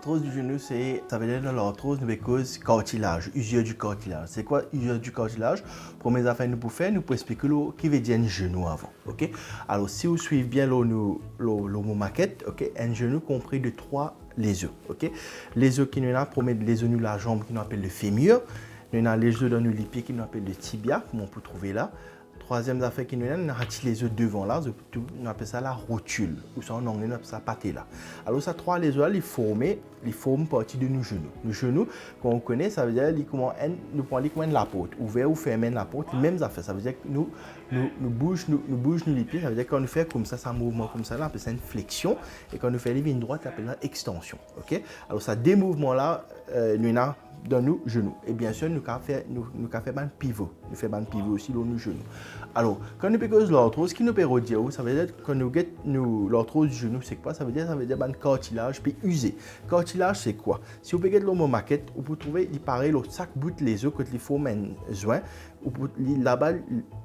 L'arthrose du genou, ça veut dire que l'arthrose nous cause cartilage, usure du cartilage. C'est quoi usure du cartilage? Pour mes affaires, nous pouvons faire, nous pouvons expliquer qui veut dire un genou avant. Ok? Alors, si vous suivez bien le maquette, ok, un genou compris de 3 lésions. Ok? Les os qui nous ont promet les os de la jambe qui nous appelle le fémur. Nous avons les os dans les pieds qui nous appelle le tibia, comme on peut trouver là. Troisième affaire qui nous a, les os devant là, on appelle ça la rotule, ou ça en anglais on appelle ça patella. Alors ça, trois les os là, ils forment partie de nos genoux. Nos genoux, quand on connaît, ça veut dire nous prenons comme la porte, ouvert ou fermé la porte, les mêmes affaires. Ça veut dire que nous bougeons les pieds, ça veut dire que quand nous faisons comme ça, un mouvement comme ça, là, on appelle ça une flexion, et quand nous faisons les lignes droites, on appelle ça extension. Ok? Alors ça, des mouvements là, nous avons dans nos genoux. Et bien sûr, nous avons fait un pivot. Nous faisons un pivot aussi dans nos genoux. Alors, quand nous prenons l'arthrose, ce qui nous peut dire, ça veut dire que quand nous l'arthrose du genou, c'est quoi? Ça veut dire un cartilage puis usé. Cartilage, c'est quoi? Si vous prenez l'homme maquette, vous pouvez trouver, il paraît, chaque bout les os, quand il faut un joint, là-bas,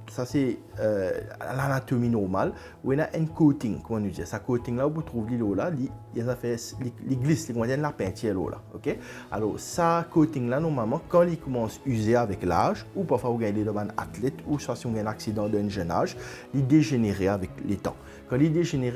ça c'est l'anatomie normale, où il y a un coating, comment on dit. Ce coating-là, vous trouvez l'eau là, il glisse, il y a la peinture là. Ok? Alors, ça coating-là, normalement, quand il commence à user avec l'âge, ou parfois vous gagnez devant un athlète, ou soit si vous avez un accident d'un jeune âge, il dégénère avec les temps. Quand il dégénère,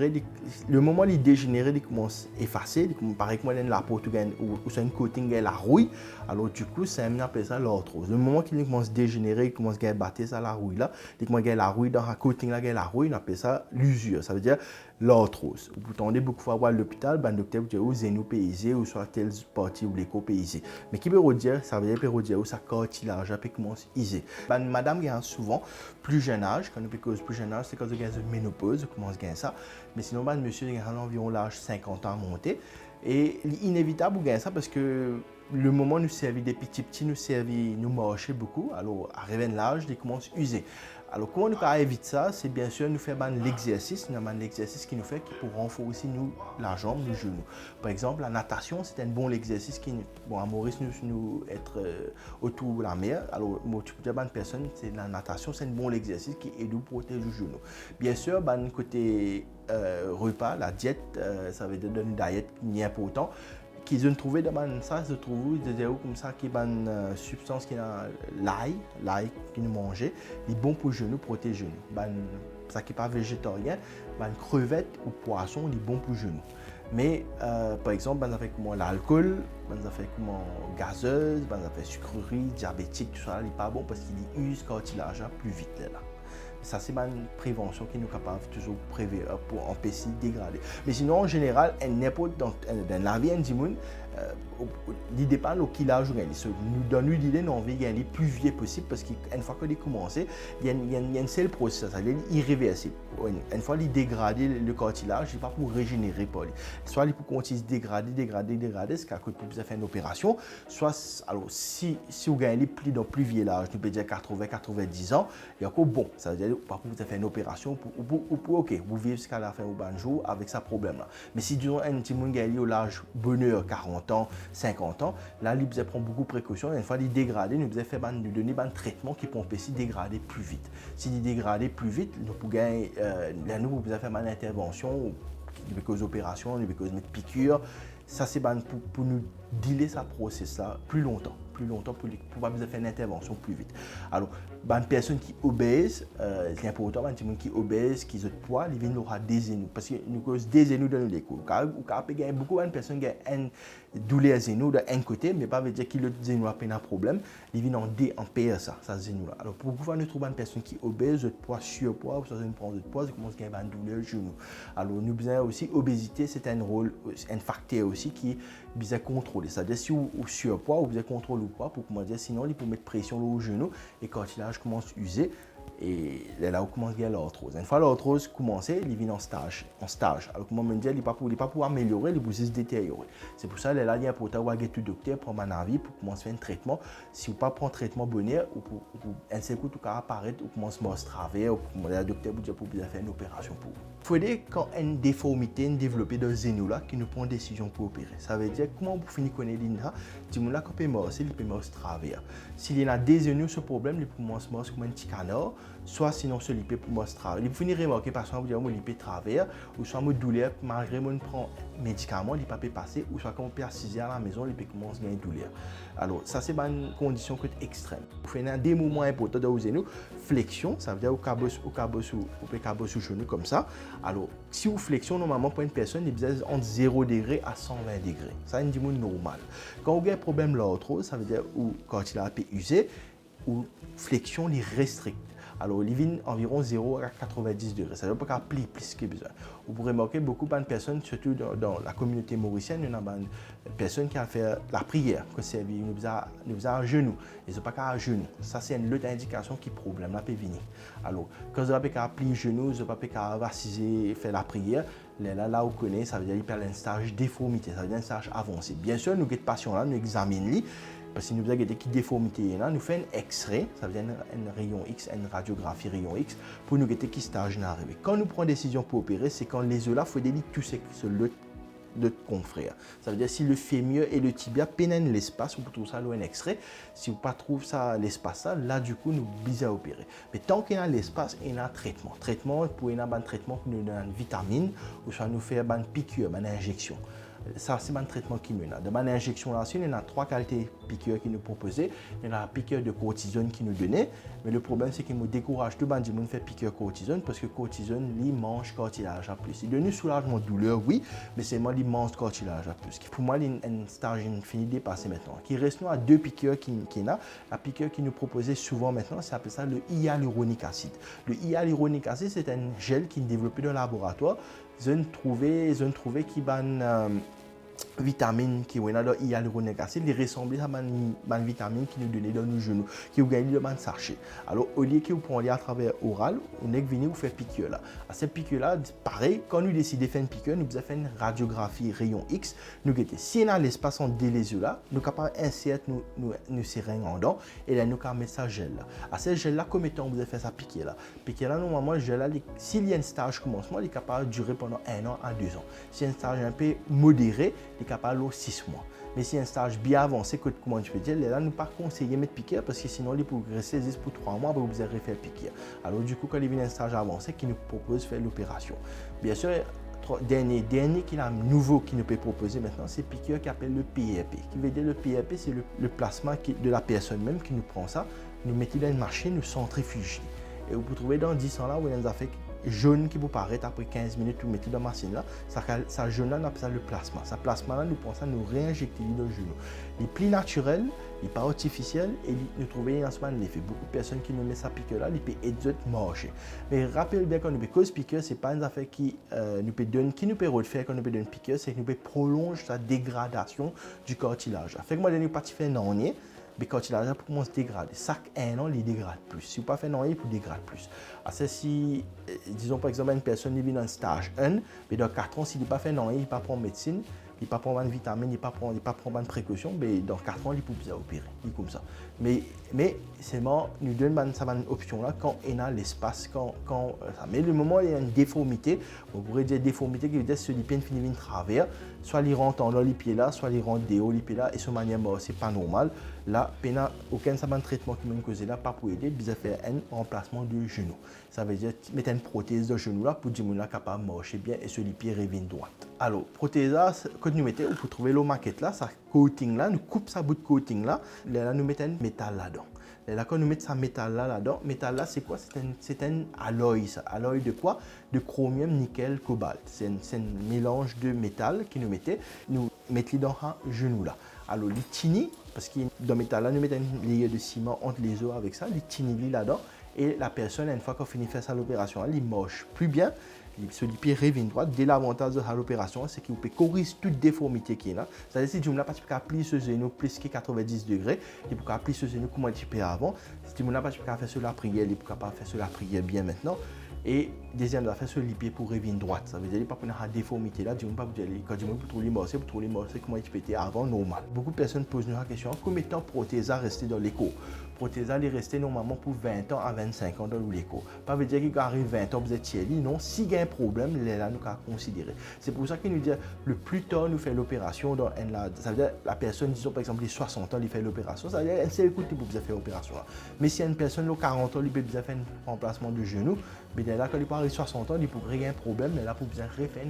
le moment où il dégénère, il commence à effacer, par exemple, la peau ou sur une coating, la rouille, alors du coup, ça appelle ça l'arthrose. Le moment qu'il commence à dégénérer, il commence à battre ça la rouille là, il commence à la rouille dans la coating là, la rouille, on appelle ça l'usure, ça veut dire l'arthrose. Vous entendez beaucoup fois à l'hôpital, le docteur vous dit ou zéno paysé ou soit telle partie ou l'éco paysé. Mais qui peut dire, ça veut dire où ça cartilage peut commencer à iser. Madame qui a souvent plus jeune âge, quand on cause plus jeune âge, c'est quand on a une ménopause, on commence à gagner ça. Mais sinon, monsieur a environ l'âge 50 ans à monter. Et inévitable, on gagne ça parce que le moment où nous servons des petits, nous marcher beaucoup. Alors, arrivé l'âge, ils commencent à user. Alors, comment nous éviter ça? C'est bien sûr nous faire l'exercice. Nous avons l'exercice qui nous fait pour renforcer la jambe, le genou. Par exemple, la natation, c'est un bon exercice qui, à Maurice, nous être autour de la mer. Alors, tu peux dire une personne, c'est la natation, c'est un bon exercice qui aide à protéger le genou. Bien sûr, côté repas, la diète, ça veut dire une diète qui est important. Qu'ils ont trouvé dans ça, se trouve des comme ça qui est une substance qui est l'ail qui nous mangeait, est bon pour le genou, protège le genou. Ça qui n'est pas végétarien, crevette ou poisson, est bon pour le genou. Mais par exemple, ça fait comme l'alcool, ça fait comme gazeuse, ça fait sucrerie, diabétique, tout ça, n'est pas bon parce qu'il use le cartilage plus vite là. Ça, c'est une prévention qui nous est capable de toujours prévenir pour empêcher de dégrader. Mais sinon, en général, n'importe dans la vie, il dépend de quel âge on gagne. Nous donne l'idée d'envie de gagner le plus vieux possible parce qu'une fois qu'il a commencé, il y a un seul processus, c'est irréversible. Une fois qu'il dégrade le cartilage, il ne va pas pour régénérer. Soit il peut continuer de dégrader, c'est qu'à cause de faire une opération. Soit, alors, si vous gagnez dans plus vieux âge, nous peut dire 80-90 ans, il y a encore bon. Ça veut dire pas pour vous faire une opération, ok, vous vivez jusqu'à la fin du jour avec ce problème-là. Mais si disons un petit monde gagne au l'âge bonheur 40 ans, 50 ans, là, il prend beaucoup de précautions. Une fois qu'il dégrade, nous donner un traitement qui peut empêcher de dégrader plus vite. S'il dégrade plus vite, nous pouvons gagner, nous pouvons faire une intervention, nous pouvons opérations, nous pouvons mettre piqûres. Ça, c'est pour nous dealer ce process-là plus longtemps pour pas faire une intervention plus vite. Alors, une personne qui est obèse, c'est important, une personne qui est obèse, qui a de poids, il vient aura des genoux. Parce que nous cause des genoux dans les coups. Il y a beaucoup de personnes qui ont une douleur genou d'un côté, mais pas veut dire que l'autre genou a pas un problème. Il vient en paire ça genou-là. Alors, pour pouvoir nous trouver une personne qui est obèse, de poids, surpoids, ou ça une prendre de poids, il commence à avoir une douleur genou. Alors, nous avons aussi obésité, c'est un facteur aussi qui est bien contrôlé. C'est-à-dire si vous surpoids, vous avez contrôlé ou pas pour comment dire, sinon il peut mettre pression au genou et quand il commence à user et là où commence à gagner l'arthrose. Une fois l'arthrose commence, il vient en stage. Alors comment me dire, il n'est pas pour améliorer, il peut juste détériorer. C'est pour ça que là il est important de voir tout docteur prendre un avis pour commencer à faire un traitement. Si vous ne prenez pas un traitement bonheur ou pour un seul coup tout cas apparaître ou commence à se travers ou pour le docteur vous dire pour bien faire une opération pour vous. Il faut dire quand une déformité est développée dans le genou là qui nous prend une décision pour opérer. Ça veut dire comment vous finissez connaître l'INRA, du monde là quand il peut marcher, il peut marcher travers. S'il y a des genoux ce problème, il peut marcher comme un petit canard. soit sinon se liper pour moi travers. Il faut venir remarquer par exemple vous dire liper travers ou soit moi douleur malgré moi prend médicament il pas peut passer ou soit quand on peut assiser à la maison il peut commencer à gagner douleur. Alors ça c'est une condition que extrême. Vous faites des mouvements importants de vous nous flexion, ça veut dire au cabos sous genou comme ça. Alors si vous flexion normalement pour une personne il besoin entre 0 degré à 120 degrés. Ça c'est un normal. Quand vous avez un problème là trop, ça veut dire ou quand il a peu usé ou flexion les restricte. Alors, il vient environ 0 à 90 degrés. Ça ne veut pas qu'il plie plus que besoin. Vous pourrez remarquer beaucoup de personnes, surtout dans la communauté mauricienne, il y a des personnes qui ont fait la prière, que c'est nous à genoux. Ils n'ont pas qu'à genoux. Ça, c'est une autre indication qui problème là peut venir. Alors, quand vous n'avez pas qu'à plier genoux, vous n'avez pas qu'à vaciser, faire la prière, là, vous connaissez, ça veut dire qu'il y a un stage déformité, ça veut dire un stage avancé. Bien sûr, nous, les patients là, nous examinons. Parce que nous avons des déformités, nous faisons un X-ray, ça veut dire un rayon X, une radiographie rayon X, pour nous voir qui stage n'a arrivé. Quand nous prenons décision pour opérer, c'est quand les os là, il faut délier tout ce de confrères. Ça veut dire si le fémur et le tibia pénètrent l'espace, vous trouvez ça un X-ray. Si vous ne trouvez pas l'espace là, du coup, nous bisons à opérer. Mais tant qu'il y a l'espace, il y a un traitement. Traitement, pour y avoir un traitement qui nous donne une vitamine, ou soit nous fait une piqûre, une injection. Ça, c'est un traitement qui nous a. De manière injection là, il y a 3 qualités de piqûres qui nous proposaient. Il y a la piqûre de cortisone qui nous donnait. Mais le problème, c'est qu'il nous décourage tout le monde de faire piqûre cortisone parce que cortisone, il mange cartilage à plus. Il donne un soulagement de douleur, oui, mais c'est moi, il mange cartilage à plus. Pour moi, il y a un stage fini dépassé maintenant. Qui reste nous à 2 piqûres qui a. La piqûre qui nous proposait souvent maintenant, c'est appelé ça le hyaluronique acide. Le hyaluronique acide, c'est un gel qui est développé dans le laboratoire. Ils ont trouvé qui va vitamine qui est dans hyaluronique acide, il ressemble à une vitamine qui nous donne dans nos genoux, qui vous gagne dans un sachet. Alors, au lieu que vous prenez à travers oral, on est venu vous faire piqûre là. À cette piqûre là, pareil, quand nous décidons de faire une piqûre, nous avons fait une radiographie rayon X. Nous guettons. Si on a l'espace entre les yeux là, nous sommes capables d'insérer nos seringues en dedans et là nous pouvons mettre ça gel là. À ce gel là, combien de temps vous avez fait ça piqûre là? Piqûre là, normalement, le gel là, s'il y a un stage commencement, il est capable de durer pendant 1 an à 2 ans. Si y a un stage un peu modéré, il est capable de 6 mois. Mais si un stage bien avancé, comment tu peux dire, là, nous pas conseiller mettre piqûre parce que sinon, il peut rester juste pour 3 mois pour vous refaire piqûre. Alors, du coup, quand il vient un stage avancé, qui nous propose de faire l'opération. Bien sûr, dernier qui est nouveau qui nous peut proposer maintenant, c'est piqûre qui appelle le PRP. Qui veut dire le PRP, c'est le plasma de la personne même qui nous prend ça, nous mettons dans une machine, nous centrifugons. Et vous pouvez trouver dans 10 ans là où il y a des affaires jaune qui vous paraît après 15 minutes, vous mettez dans la machine là, ça jaune là, on appelle ça le plasma. Ce plasma là, nous pensons nous réinjecter dans le genou. Il est plus naturel, il n'est pas artificiel et nous trouvons un l'effet. Beaucoup de personnes qui nous mettent sa piqûre là, ils peuvent aider à marcher. Mais rappelez bien quand nous cause piqûre, ce n'est pas une affaire qui nous peut donner, qui nous peut refaire quand nous peut donner piqûre, c'est que nous peut prolonger la dégradation du cartilage. Fait que moi, je n'ai pas fait non. Mais quand il a pour commencer à se dégrader, chaque 1 an, il dégrade plus. Si vous ne faites pas non, il dégrade plus. Alors, si, disons par exemple, une personne vient dans un stage 1, mais dans 4 ans, s'il n'a pas fait non, il ne pas prendre médecine, il ne pas prendre une vitamine, il ne pas prendre une précaution, mais dans 4 ans, il peut bien opérer. Il comme ça. Mais c'est bon, nous donne cette option là quand il y a l'espace, mais le moment où il y a une déformité, on pourrait dire déformité qui veut dire que ce lipien finit de travers, soit il rentre en les pieds là, soit il rentre dehors les pieds là, et de manière c'est pas normal. Là, il n'y a aucun traitement qui m'a causé là, pas pour aider, il a faire un remplacement de genou. Ça veut dire mettre une prothèse de genou là pour dire qu'il est capable de marcher bien et ce pied revient droite. Alors, prothèse là, quand nous mettons, vous trouvez le maquette là, ça coating là, nous coupe sa bout de coating là, nous mettons un métal là-dedans. Et là, quand nous mettons ce métal là-dedans, métal là, c'est quoi? C'est un alloy, ça. Alloy de quoi? De chromium, nickel, cobalt. C'est un mélange de métal qui nous mettons dans un genou là. Alors, les tini, parce que dans le métal là, nous mettons une layer de ciment entre les os avec ça, les tini là-dedans. Et la personne, une fois qu'on finit de faire ça l'opération, elle marche plus bien. Ce pied revient droit. Dès l'avantage de l'opération, c'est qu'il peut corriger toute déformité qui est là. C'est-à-dire si tu n'as pas plié ce genou plus que 90 degrés, il peut plier ce genou comme un petit peu avant. Si tu n'as pas faire sur la prière, il peut pas faire sur la prière bien maintenant. Et deuxième affaire, se liper pour revenir droite. Ça veut dire qu'il n'y a pas de déformité là. Dis-moi pas quand dis-moi pour trouver les morceaux, comment il péter avant normal. Beaucoup de personnes posent la question combien de temps Proteza resté dans l'écho? Proteza est resté normalement pour 20 ans à 25 ans dans l'écho. Pas veut dire qu'il arrive 20 ans, vous êtes tiers. Non, s'il y a un problème, il est là, nous avons considérer. C'est pour ça qu'il nous dit le plus tôt nous fait l'opération dans ça veut dire la personne, disons par exemple, les 60 ans, il fait l'opération. Ça veut dire c'est écoute pour faire l'opération. Mais si une personne de 40 ans, il peut bien faire un remplacement de genou, mais là, quand il parle de 60 ans, il pourrait rien un problème, mais là, pour bien refaire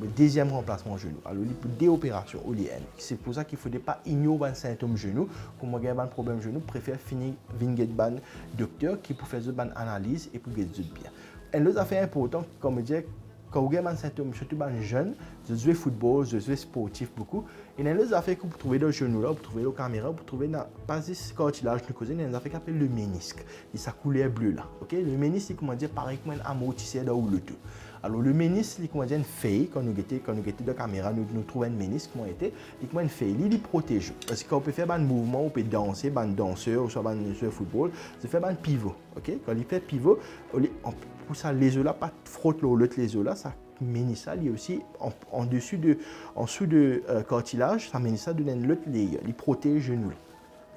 le deuxième remplacement de genou. Alors, il peut des opérations au LIN. C'est pour ça qu'il ne faut pas ignorer les symptômes genou. Comme vous avez un problème genou, préfère finir avec un docteur qui peut faire une analyse et pour guérir bien. Et l'autre affaire importante, comme je disais, quand vous avez un symptôme, surtout les jeunes, je joue football, je joue sportif beaucoup. Et dans les affaires que vous trouvez dans le genou, là, vous trouvez la caméra, vous trouvez dans pas ce cartilage de cause, il y a des affaires qui s'appellent le ménisque. Et sa couleur bleue là. Ok? Le ménisque, c'est comment dire, pareil comme un amortisseur dans le tout. Alors le ménisque, c'est comment dire, une feuille, quand nous étions dans la caméra, nous trouvons un ménisque, comment était, c'est comment une feuille, il protège. Parce que quand on peut faire un mouvement, on peut danser, un danseur, ou soit un football, c'est faire un pivot. Ok? Quand il fait pivot, pour ça, les os là, pas frotte l'autre les os là, ça ménisque il y a aussi en dessous de cartilage, ça ménisque ça donne l'autre layer, il protège le genou.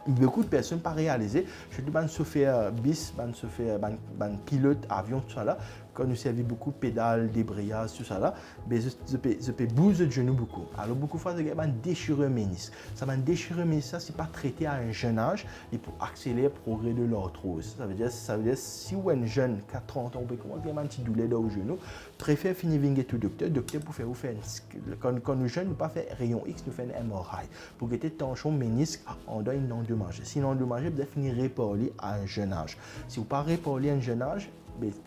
Beaucoup de personnes pas réalisé, je dis ban chauffeur bis, ban pilote avion tout ça là, quand nous servons beaucoup de pédales, débrayage tout ça là, mais je peux bouger le genou beaucoup. Alors beaucoup de fois il y a un déchirure ménisque. Ça va déchirer ménisque, ça c'est pas traité à un jeune âge et pour accélérer le progrès de l'arthrose. Ça veut dire si vous êtes un jeune, 30 ans, vous commencez à un petit douleur dans le genou, préfère finir avec le docteur pour faire quand nous jeunes, nous pas faire rayon X, nous faisons un MRI pour que tension ménisque en donne une endommagée. Sinon endommagé, vous devez finir réparer à un jeune âge. Si vous ne pas réparer à un jeune âge,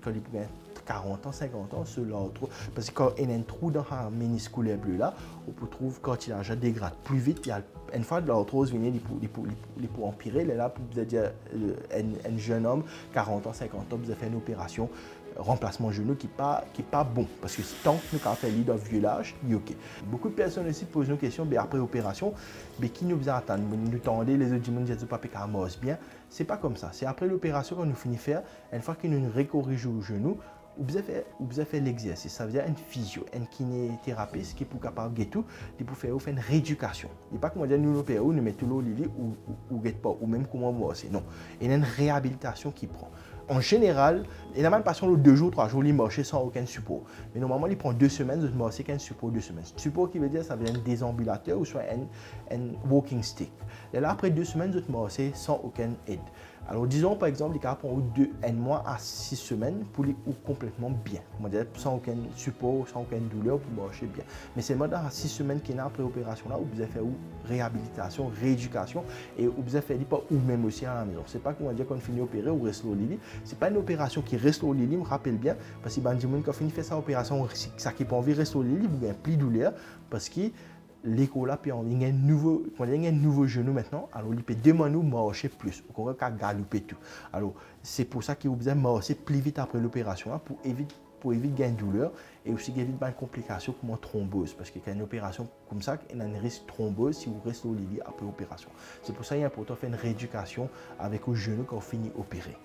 quand il peut 40 ans, 50 ans, c'est l'autre. Parce que quand il y a un trou dans la ménisque bleu là, on peut trouver que quand il dégrade plus vite, il y a une fois que l'arthrose vient, il peut empirer. Là, vous dire un jeune homme, 40 ans, 50 ans, vous avez fait une opération remplacement genou qui n'est pas bon. Parce que tant que nous avons fait dans le vieux âge, il est OK. Beaucoup de personnes aussi posent une question, après l'opération, qui nous attend? Nous tendez les autres gens disent pas que bien. Ce n'est pas comme ça. C'est après l'opération qu'on nous finit de faire, une fois que nous recorrige le genou, vous avez fait l'exercice. Ça veut dire une physio, une kinésithérapeute qui est pour capable de tout, pour faire une rééducation. Il n'est pas comme dire nous opérons, nous mettons l'eau ou pas, ou même comment voir. Non. Il y a une réhabilitation qui prend. En général, il y a même patient 2 jours, 3 jours, il marche sans aucun support. Mais normalement, il prend 2 semaines de marcher qu'un support 2 semaines. Support qui veut dire ça veut dire un désambulateur ou soit un walking stick. Et là, après 2 semaines de marcher sans aucune aide. Alors, disons par exemple, il prend 1 mois à 6 semaines pour aller complètement bien. On va dire sans aucun support, sans aucune douleur pour marcher bien. Mais c'est dans 6 semaines qu'il y a après l'opération là où vous avez fait réhabilitation, rééducation et où vous avez fait ou même aussi à la maison. C'est pas qu'on va dire qu'on finit d'opérer ou reste au lit. C'est pas une opération qui reste au lit, me rappelle bien, parce que quand on finit de faire cette opération, ça qui pas envie de rester au lit, vous avez plus de douleur parce que l'écho là, puis il y a un nouveau genou maintenant, alors il peut demander de marcher plus, on va galoper tout. Alors c'est pour ça qu'il vous besoin de marcher plus vite après l'opération pour éviter gain de douleur et aussi éviter une complication comme une thrombose parce qu'il y a une opération comme ça, il y a un risque de thrombose si vous restez au lit après l'opération. C'est pour ça qu'il est important de faire une rééducation avec le genou quand on finit d'opérer.